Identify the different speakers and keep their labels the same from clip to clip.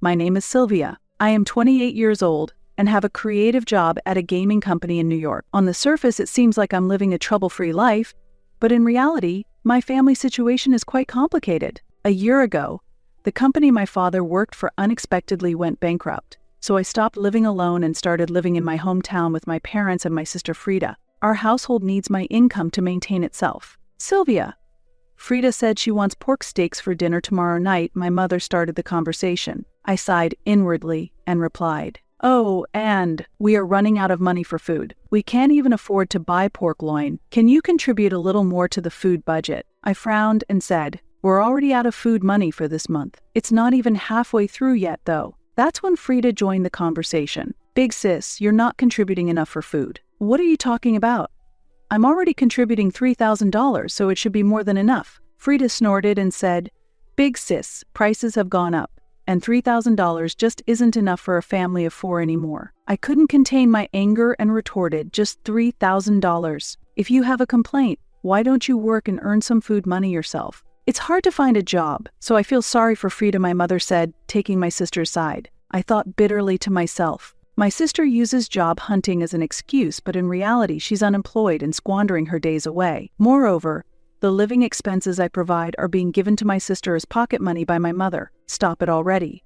Speaker 1: My name is Sylvia. I am 28 years old and have a creative job at a gaming company in New York. On the surface, it seems like I'm living a trouble-free life, but in reality, my family situation is quite complicated. A year ago, the company my father worked for unexpectedly went bankrupt, so I stopped living alone and started living in my hometown with my parents and my sister Frida. Our household needs my income to maintain itself. Sylvia. Frida said she wants pork steaks for dinner tomorrow night. My mother started the conversation. I sighed inwardly and replied, "Oh, and we are running out of money for food. We can't even afford to buy pork loin. Can you contribute a little more to the food budget?" I frowned and said, "We're already out of food money for this month. It's not even halfway through yet, though." That's when Frida joined the conversation. "Big sis, you're not contributing enough for food." "What are you talking about? I'm already contributing $3,000, so it should be more than enough." Frida snorted and said, "Big sis, prices have gone up, and $3,000 just isn't enough for a family of 4 anymore." I couldn't contain my anger and retorted, "Just $3,000. If you have a complaint, why don't you work and earn some food money yourself?" "It's hard to find a job, so I feel sorry for Frida," my mother said, taking my sister's side. I thought bitterly to myself, my sister uses job hunting as an excuse, but in reality she's unemployed and squandering her days away. Moreover, the living expenses I provide are being given to my sister as pocket money by my mother. Stop it already.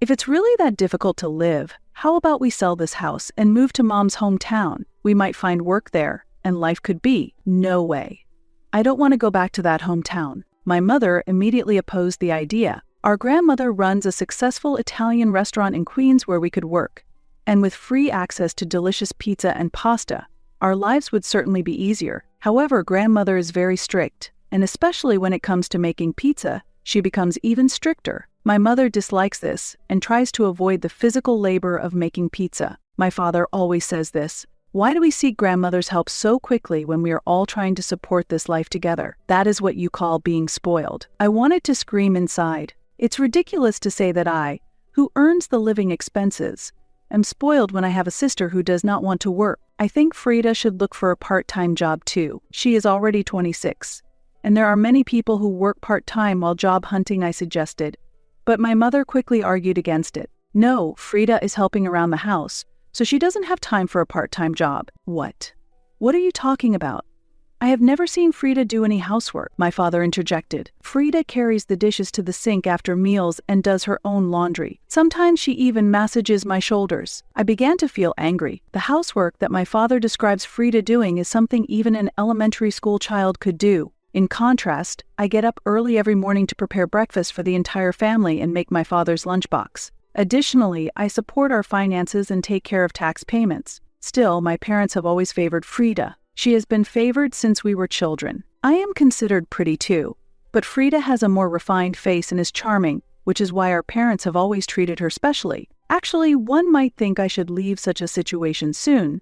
Speaker 1: If it's really that difficult to live, how about we sell this house and move to Mom's hometown? We might find work there, and life could be. No way. I don't want to go back to that hometown. My mother immediately opposed the idea. Our grandmother runs a successful Italian restaurant in Queens where we could work, and with free access to delicious pizza and pasta, our lives would certainly be easier. However, grandmother is very strict, and especially when it comes to making pizza, she becomes even stricter. My mother dislikes this and tries to avoid the physical labor of making pizza. My father always says this: "Why do we seek grandmother's help so quickly when we are all trying to support this life together? That is what you call being spoiled." I wanted to scream inside. It's ridiculous to say that I, who earns the living expenses, am spoiled when I have a sister who does not want to work. I think Frida should look for a part-time job too. She is already 26, and there are many people who work part-time while job hunting, I suggested. But my mother quickly argued against it. "No, Frida is helping around the house, so she doesn't have time for a part-time job." "What? What are you talking about? I have never seen Frida do any housework," my father interjected. "Frida carries the dishes to the sink after meals and does her own laundry. Sometimes she even massages my shoulders." I began to feel angry. The housework that my father describes Frida doing is something even an elementary school child could do. In contrast, I get up early every morning to prepare breakfast for the entire family and make my father's lunchbox. Additionally, I support our finances and take care of tax payments. Still, my parents have always favored Frida. She has been favored since we were children. I am considered pretty too, but Frida has a more refined face and is charming, which is why our parents have always treated her specially. Actually, one might think I should leave such a situation soon,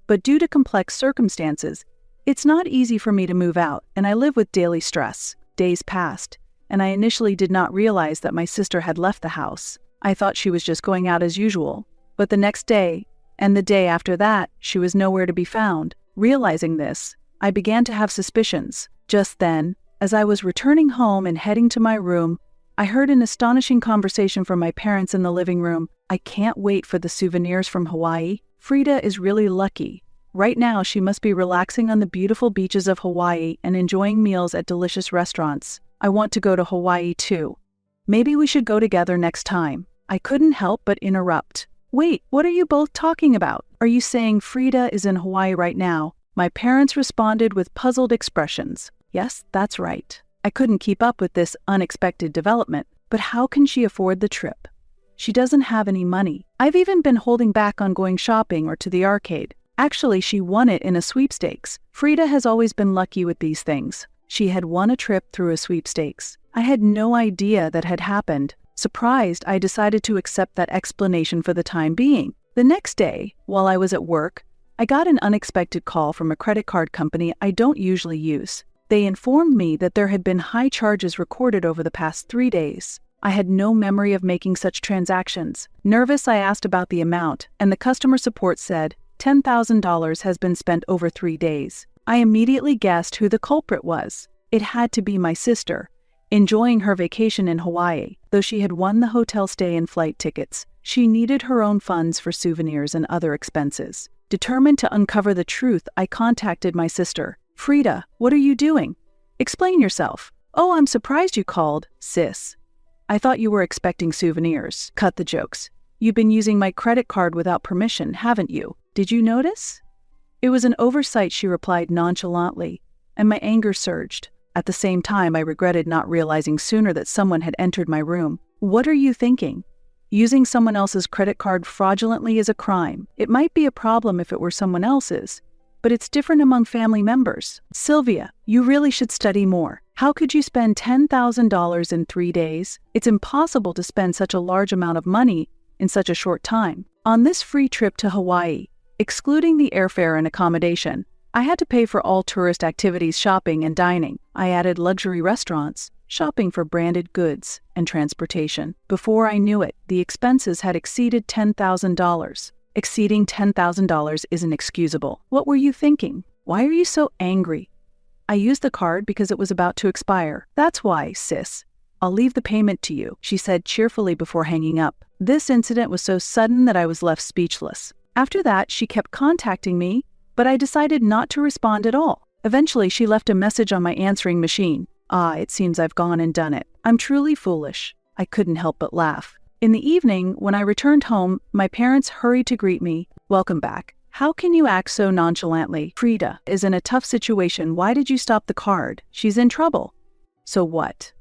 Speaker 1: but due to complex circumstances, it's not easy for me to move out, and I live with daily stress. Days passed, and I initially did not realize that my sister had left the house. I thought she was just going out as usual, but the next day, and the day after that, she was nowhere to be found. Realizing this, I began to have suspicions. Just then, as I was returning home and heading to my room, I heard an astonishing conversation from my parents in the living room. "I can't wait for the souvenirs from Hawaii. Frida is really lucky. Right now, she must be relaxing on the beautiful beaches of Hawaii and enjoying meals at delicious restaurants. I want to go to Hawaii too. Maybe we should go together next time." I couldn't help but interrupt. "Wait, what are you both talking about? Are you saying Frida is in Hawaii right now?" My parents responded with puzzled expressions. "Yes, that's right." I couldn't keep up with this unexpected development. "But how can she afford the trip? She doesn't have any money. I've even been holding back on going shopping or to the arcade. Actually, she won it in a sweepstakes. Frida has always been lucky with these things. She had won a trip through a sweepstakes. I had no idea that had happened. Surprised, I decided to accept that explanation for the time being. The next day, while I was at work, I got an unexpected call from a credit card company I don't usually use. They informed me that there had been high charges recorded over the past 3 days. I had no memory of making such transactions. Nervous, I asked about the amount, and the customer support said, $10,000 has been spent over 3 days. I immediately guessed who the culprit was. It had to be my sister, enjoying her vacation in Hawaii. Though she had won the hotel stay and flight tickets, she needed her own funds for souvenirs and other expenses. Determined to uncover the truth, I contacted my sister. "Frida, what are you doing? Explain yourself." "Oh, I'm surprised you called, sis. I thought you were expecting souvenirs." "Cut the jokes. You've been using my credit card without permission, haven't you? Did you notice?" "It was an oversight," she replied nonchalantly, and my anger surged. At the same time, I regretted not realizing sooner that someone had entered my room. "What are you thinking? Using someone else's credit card fraudulently is a crime. It might be a problem if it were someone else's, but it's different among family members. Sylvia, you really should study more. How could you spend $10,000 in 3 days? It's impossible to spend such a large amount of money in such a short time. On this free trip to Hawaii, excluding the airfare and accommodation, I had to pay for all tourist activities, shopping and dining. I added luxury restaurants, shopping for branded goods, and transportation. Before I knew it, the expenses had exceeded $10,000. Exceeding $10,000 is inexcusable. What were you thinking? Why are you so angry?" "I used the card because it was about to expire. That's why, sis. I'll leave the payment to you," she said cheerfully before hanging up. This incident was so sudden that I was left speechless. After that, she kept contacting me, but I decided not to respond at all. Eventually, she left a message on my answering machine. It seems I've gone and done it. I'm truly foolish." I couldn't help but laugh. In the evening, when I returned home, my parents hurried to greet me. "Welcome back. How can you act so nonchalantly? Frida is in a tough situation. Why did you stop the card? She's in trouble." "So what?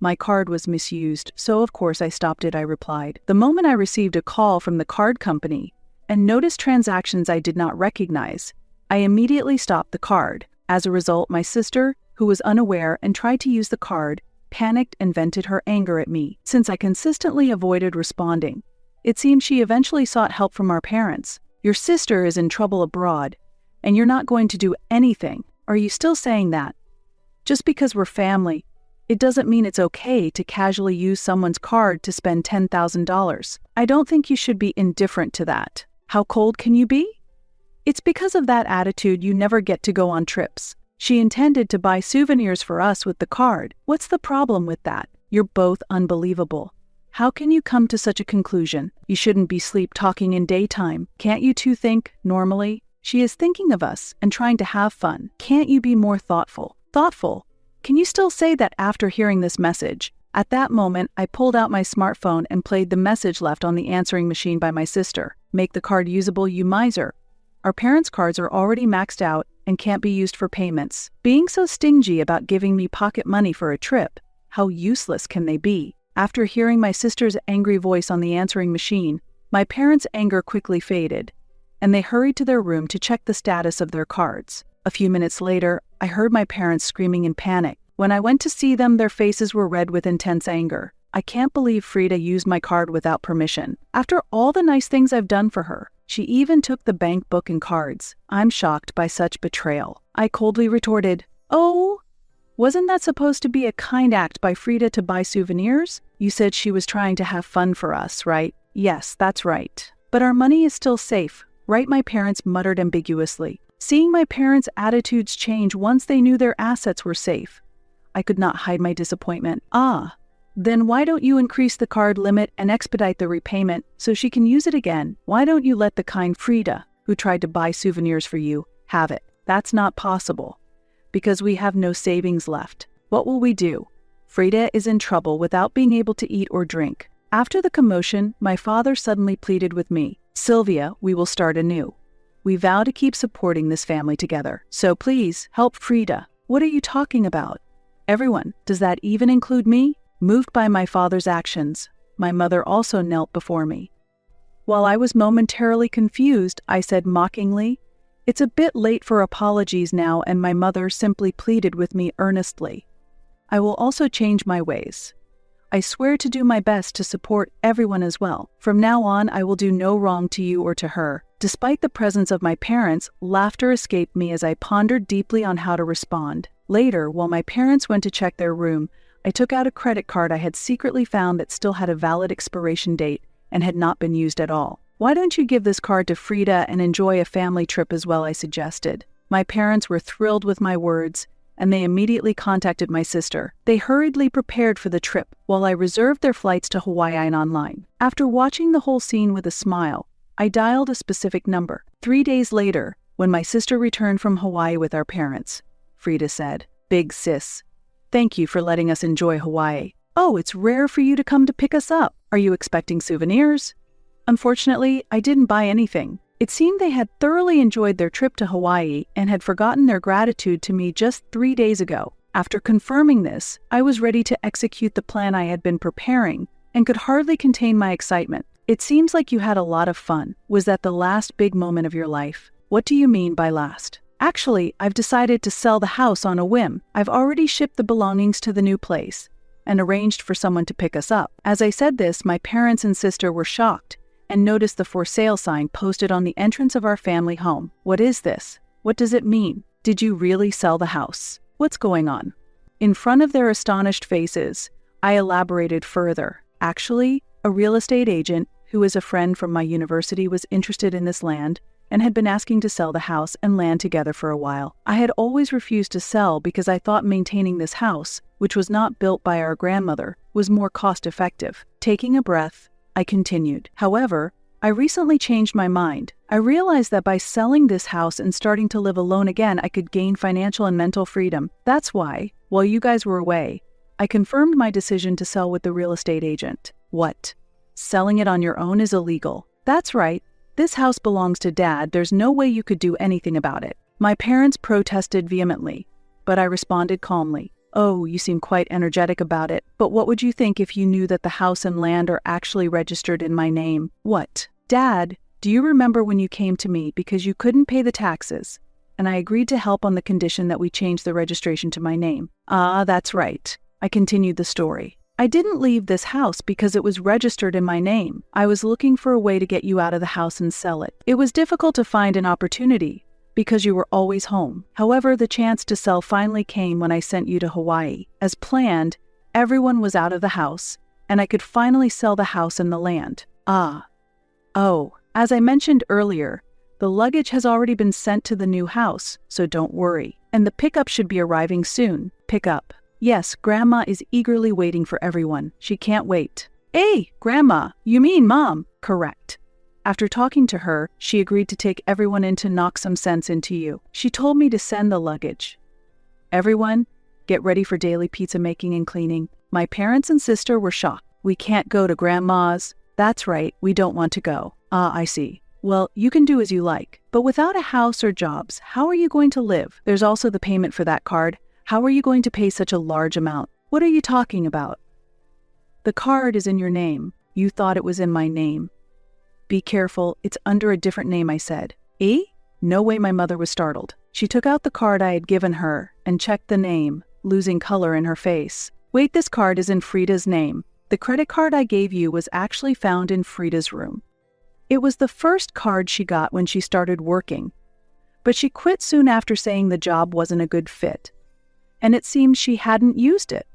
Speaker 1: My card was misused, so of course I stopped it," I replied. The moment I received a call from the card company and noticed transactions I did not recognize, I immediately stopped the card. As a result, my sister, who was unaware and tried to use the card, panicked and vented her anger at me. Since I consistently avoided responding, it seems she eventually sought help from our parents. "Your sister is in trouble abroad, and you're not going to do anything. Are you still saying that? Just because we're family, it doesn't mean it's okay to casually use someone's card to spend $10,000. I don't think you should be indifferent to that. How cold can you be? It's because of that attitude you never get to go on trips. She intended to buy souvenirs for us with the card. What's the problem with that? You're both unbelievable. How can you come to such a conclusion? You shouldn't be sleep-talking in daytime. Can't you two think normally? She is thinking of us and trying to have fun. Can't you be more thoughtful?" Thoughtful? Can you still say that after hearing this message? At that moment, I pulled out my smartphone and played the message left on the answering machine by my sister. "Make the card usable, you miser. Our parents' cards are already maxed out and can't be used for payments. Being so stingy about giving me pocket money for a trip, how useless can they be?" After hearing my sister's angry voice on the answering machine, my parents' anger quickly faded, and they hurried to their room to check the status of their cards. A few minutes later, I heard my parents screaming in panic. When I went to see them, their faces were red with intense anger. "I can't believe Frida used my card without permission. After all the nice things I've done for her, she even took the bank book and cards. I'm shocked by such betrayal." I coldly retorted, "Oh, wasn't that supposed to be a kind act by Frida to buy souvenirs? You said she was trying to have fun for us, right?" "Yes, that's right. But our money is still safe, right?" my parents muttered ambiguously. Seeing my parents' attitudes change once they knew their assets were safe, I could not hide my disappointment. Then why don't you increase the card limit and expedite the repayment so she can use it again? Why don't you let the kind Frida, who tried to buy souvenirs for you, have it?" "That's not possible, because we have no savings left. What will we do? Frida is in trouble without being able to eat or drink." After the commotion, my father suddenly pleaded with me. "Sylvia, we will start anew. We vow to keep supporting this family together. So please, help Frida." "What are you talking about?" "Everyone. Does that even include me?" Moved by my father's actions, my mother also knelt before me. While I was momentarily confused, I said mockingly, "It's a bit late for apologies now," and my mother simply pleaded with me earnestly. "I will also change my ways. I swear to do my best to support everyone as well. From now on, I will do no wrong to you or to her." Despite the presence of my parents, laughter escaped me as I pondered deeply on how to respond. Later, while my parents went to check their room, I took out a credit card I had secretly found that still had a valid expiration date and had not been used at all. "Why don't you give this card to Frida and enjoy a family trip as well?" I suggested. My parents were thrilled with my words and they immediately contacted my sister. They hurriedly prepared for the trip while I reserved their flights to Hawaii online. After watching the whole scene with a smile, I dialed a specific number. 3 days later, when my sister returned from Hawaii with our parents, Frida said, "Big sis, thank you for letting us enjoy Hawaii. Oh, it's rare for you to come to pick us up. Are you expecting souvenirs?" Unfortunately, I didn't buy anything. It seemed they had thoroughly enjoyed their trip to Hawaii and had forgotten their gratitude to me just 3 days ago. After confirming this, I was ready to execute the plan I had been preparing and could hardly contain my excitement. "It seems like you had a lot of fun. Was that the last big moment of your life?" "What do you mean by last?" "Actually, I've decided to sell the house on a whim. I've already shipped the belongings to the new place and arranged for someone to pick us up." As I said this, my parents and sister were shocked and noticed the for sale sign posted on the entrance of our family home. "What is this? What does it mean? Did you really sell the house? What's going on?" In front of their astonished faces, I elaborated further. Actually, a real estate agent who is a friend from my university was interested in this land and had been asking to sell the house and land together for a while. I had always refused to sell because I thought maintaining this house, which was not built by our grandmother, was more cost-effective. Taking a breath, I continued. "However, I recently changed my mind. I realized that by selling this house and starting to live alone again, I could gain financial and mental freedom. That's why, while you guys were away, I confirmed my decision to sell with the real estate agent." "What? Selling it on your own is illegal?" "That's right. This house belongs to Dad. There's no way you could do anything about it." My parents protested vehemently, but I responded calmly. "Oh, you seem quite energetic about it, but what would you think if you knew that the house and land are actually registered in my name?" "What?" "Dad, do you remember when you came to me because you couldn't pay the taxes, and I agreed to help on the condition that we change the registration to my name?" "Ah, that's right." I continued the story. "I didn't leave this house because it was registered in my name. I was looking for a way to get you out of the house and sell it. It was difficult to find an opportunity because you were always home. However, the chance to sell finally came when I sent you to Hawaii. As planned, everyone was out of the house, and I could finally sell the house and the land." "Ah. Oh, as I mentioned earlier, the luggage has already been sent to the new house, so don't worry. And the pickup should be arriving soon." "Pickup?" "Yes, Grandma is eagerly waiting for everyone. She can't wait." "Hey, Grandma, you mean Mom?" "Correct. After talking to her, she agreed to take everyone in to knock some sense into you. She told me to send the luggage. Everyone, get ready for daily pizza making and cleaning." My parents and sister were shocked. "We can't go to Grandma's." "That's right, we don't want to go." "Ah, I see. Well, you can do as you like. But without a house or jobs, how are you going to live? There's also the payment for that card. How are you going to pay such a large amount?" "What are you talking about?" "The card is in your name. You thought it was in my name." "Be careful, it's under a different name," I said. "Eh?" No way. My mother was startled. She took out the card I had given her and checked the name, losing color in her face. "Wait, this card is in Frida's name. The credit card I gave you was actually found in Frida's room. It was the first card she got when she started working, but she quit soon after saying the job wasn't a good fit. And it seems she hadn't used it.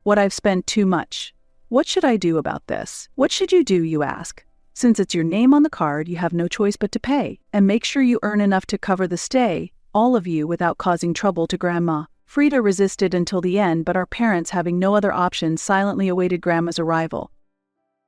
Speaker 1: What I've spent too much. What should I do about this?" "What should you do, you ask? Since it's your name on the card, you have no choice but to pay. And make sure you earn enough to cover the stay, all of you, without causing trouble to Grandma." Frida resisted until the end, but our parents, having no other option, silently awaited Grandma's arrival.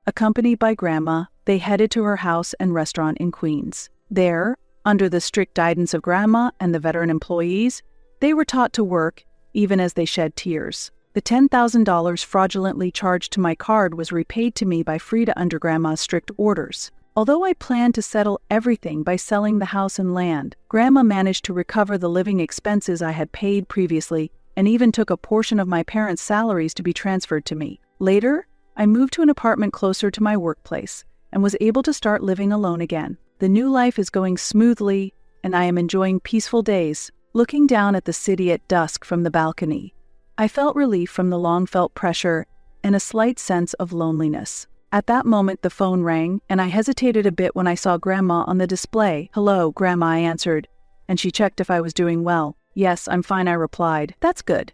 Speaker 1: Accompanied by Grandma, they headed to her house and restaurant in Queens. There, under the strict guidance of Grandma and the veteran employees, they were taught to work, even as they shed tears. The $10,000 fraudulently charged to my card was repaid to me by Frida under Grandma's strict orders. Although I planned to settle everything by selling the house and land, Grandma managed to recover the living expenses I had paid previously and even took a portion of my parents' salaries to be transferred to me. Later, I moved to an apartment closer to my workplace and was able to start living alone again. The new life is going smoothly, and I am enjoying peaceful days, looking down at the city at dusk from the balcony. I felt relief from the long-felt pressure and a slight sense of loneliness. At that moment, the phone rang, and I hesitated a bit when I saw Grandma on the display. "Hello, Grandma," I answered, and she checked if I was doing well. "Yes, I'm fine," I replied. "That's good.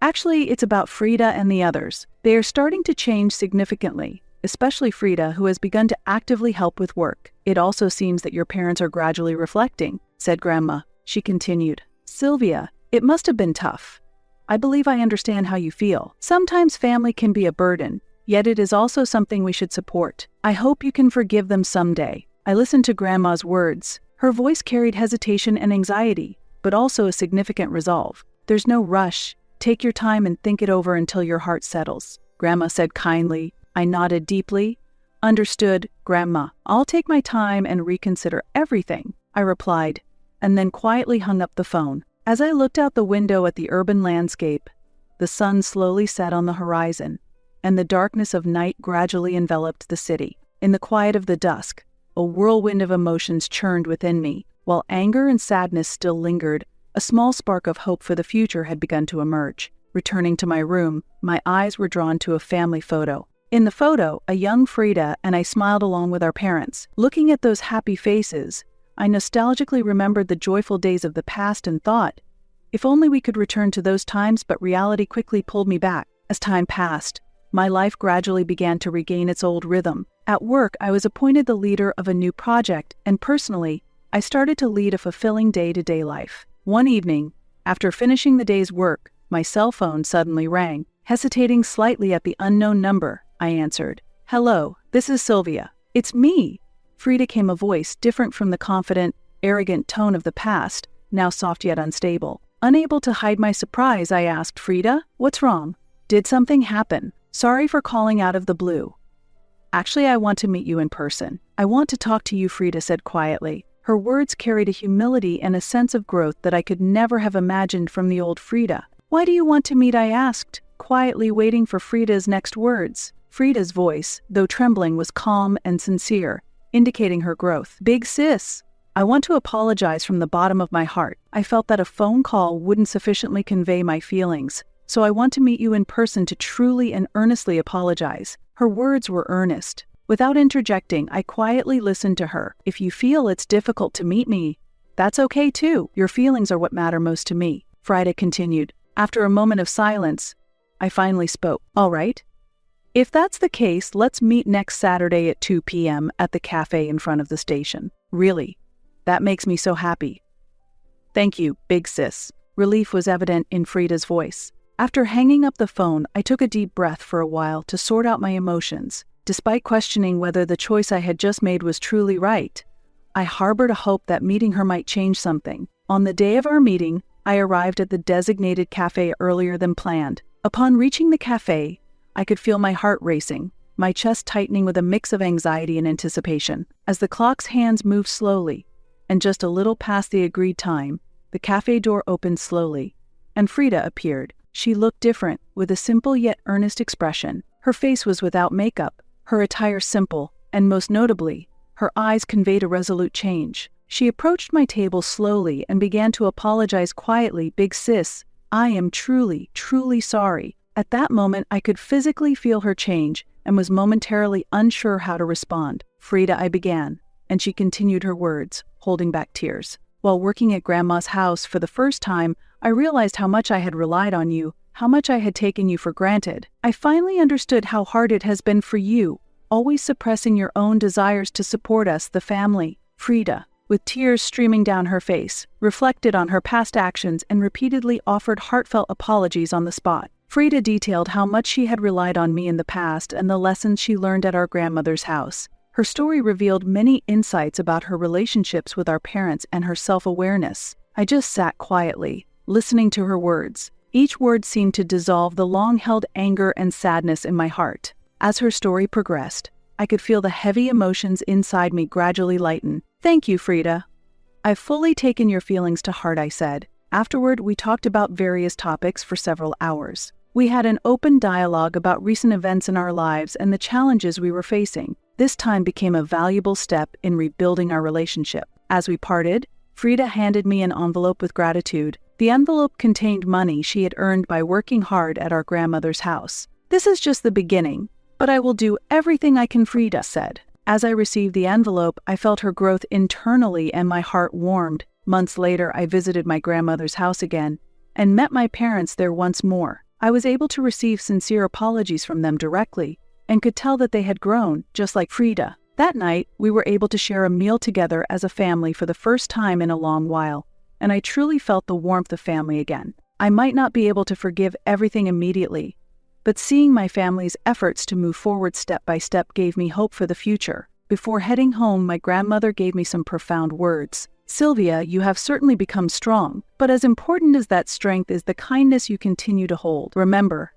Speaker 1: Actually, it's about Frida and the others. They are starting to change significantly, especially Frida, who has begun to actively help with work. It also seems that your parents are gradually reflecting," said Grandma. She continued, "Sylvia, It must have been tough. I believe I understand how you feel. Sometimes family can be a burden, yet it is also something we should support. I hope you can forgive them someday. I listened to Grandma's words. Her voice carried hesitation and anxiety, but also a significant resolve. There's no rush. Take your time and think it over until your heart settles, Grandma said kindly. I nodded deeply. Understood, Grandma. I'll take my time and reconsider everything, I replied, and then quietly hung up the phone. As I looked out the window at the urban landscape, the sun slowly set on the horizon, and the darkness of night gradually enveloped the city. In the quiet of the dusk, a whirlwind of emotions churned within me. While anger and sadness still lingered, a small spark of hope for the future had begun to emerge. Returning to my room, my eyes were drawn to a family photo. In the photo, a young Frida and I smiled along with our parents. Looking at those happy faces, I nostalgically remembered the joyful days of the past and thought, if only we could return to those times, but reality quickly pulled me back. As time passed, my life gradually began to regain its old rhythm. At work, I was appointed the leader of a new project, and personally, I started to lead a fulfilling day-to-day life. One evening, after finishing the day's work, my cell phone suddenly rang. Hesitating slightly at the unknown number, I answered. Hello, this is Sylvia. It's me. Frida came, a voice different from the confident, arrogant tone of the past, now soft yet unstable. Unable to hide my surprise, I asked, Frida, what's wrong? Did something happen? Sorry for calling out of the blue. Actually, I want to meet you in person. I want to talk to you, Frida said quietly. Her words carried a humility and a sense of growth that I could never have imagined from the old Frida. Why do you want to meet? I asked, quietly waiting for Frida's next words. Frida's voice, though trembling, was calm and sincere, indicating her growth. Big sis, I want to apologize from the bottom of my heart. I felt that a phone call wouldn't sufficiently convey my feelings, so I want to meet you in person to truly and earnestly apologize. Her words were earnest. Without interjecting, I quietly listened to her. If you feel it's difficult to meet me, that's okay too. Your feelings are what matter most to me, Frida continued. After a moment of silence, I finally spoke. All right. If that's the case, let's meet next Saturday at 2 p.m. at the cafe in front of the station. Really, that makes me so happy. Thank you, big sis. Relief was evident in Frida's voice. After hanging up the phone, I took a deep breath for a while to sort out my emotions. Despite questioning whether the choice I had just made was truly right, I harbored a hope that meeting her might change something. On the day of our meeting, I arrived at the designated cafe earlier than planned. Upon reaching the cafe, I could feel my heart racing, my chest tightening with a mix of anxiety and anticipation. As the clock's hands moved slowly, and just a little past the agreed time, the cafe door opened slowly, and Frida appeared. She looked different, with a simple yet earnest expression. Her face was without makeup, her attire simple, and most notably, her eyes conveyed a resolute change. She approached my table slowly and began to apologize quietly. Big sis, I am truly, truly sorry. At that moment, I could physically feel her change and was momentarily unsure how to respond. Frida, I began, and she continued her words, holding back tears. While working at Grandma's house for the first time, I realized how much I had relied on you, how much I had taken you for granted. I finally understood how hard it has been for you, always suppressing your own desires to support us, the family. Frida, with tears streaming down her face, reflected on her past actions and repeatedly offered heartfelt apologies on the spot. Frida detailed how much she had relied on me in the past and the lessons she learned at our grandmother's house. Her story revealed many insights about her relationships with our parents and her self-awareness. I just sat quietly, listening to her words. Each word seemed to dissolve the long-held anger and sadness in my heart. As her story progressed, I could feel the heavy emotions inside me gradually lighten. Thank you, Frida. I've fully taken your feelings to heart, I said. Afterward, we talked about various topics for several hours. We had an open dialogue about recent events in our lives and the challenges we were facing. This time became a valuable step in rebuilding our relationship. As we parted, Frida handed me an envelope with gratitude. The envelope contained money she had earned by working hard at our grandmother's house. This is just the beginning, but I will do everything I can, Frida said. As I received the envelope, I felt her growth internally and my heart warmed. Months later, I visited my grandmother's house again and met my parents there once more. I was able to receive sincere apologies from them directly and could tell that they had grown, just like Frida. That night, we were able to share a meal together as a family for the first time in a long while, and I truly felt the warmth of family again. I might not be able to forgive everything immediately, but seeing my family's efforts to move forward step by step gave me hope for the future. Before heading home, my grandmother gave me some profound words. "Sylvia, you have certainly become strong, but as important as that strength is the kindness you continue to hold. Remember,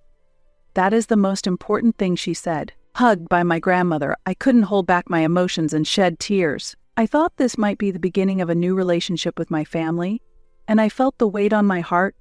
Speaker 1: that is the most important thing," she said. Hugged by my grandmother, I couldn't hold back my emotions and shed tears. I thought this might be the beginning of a new relationship with my family, and I felt the weight on my heart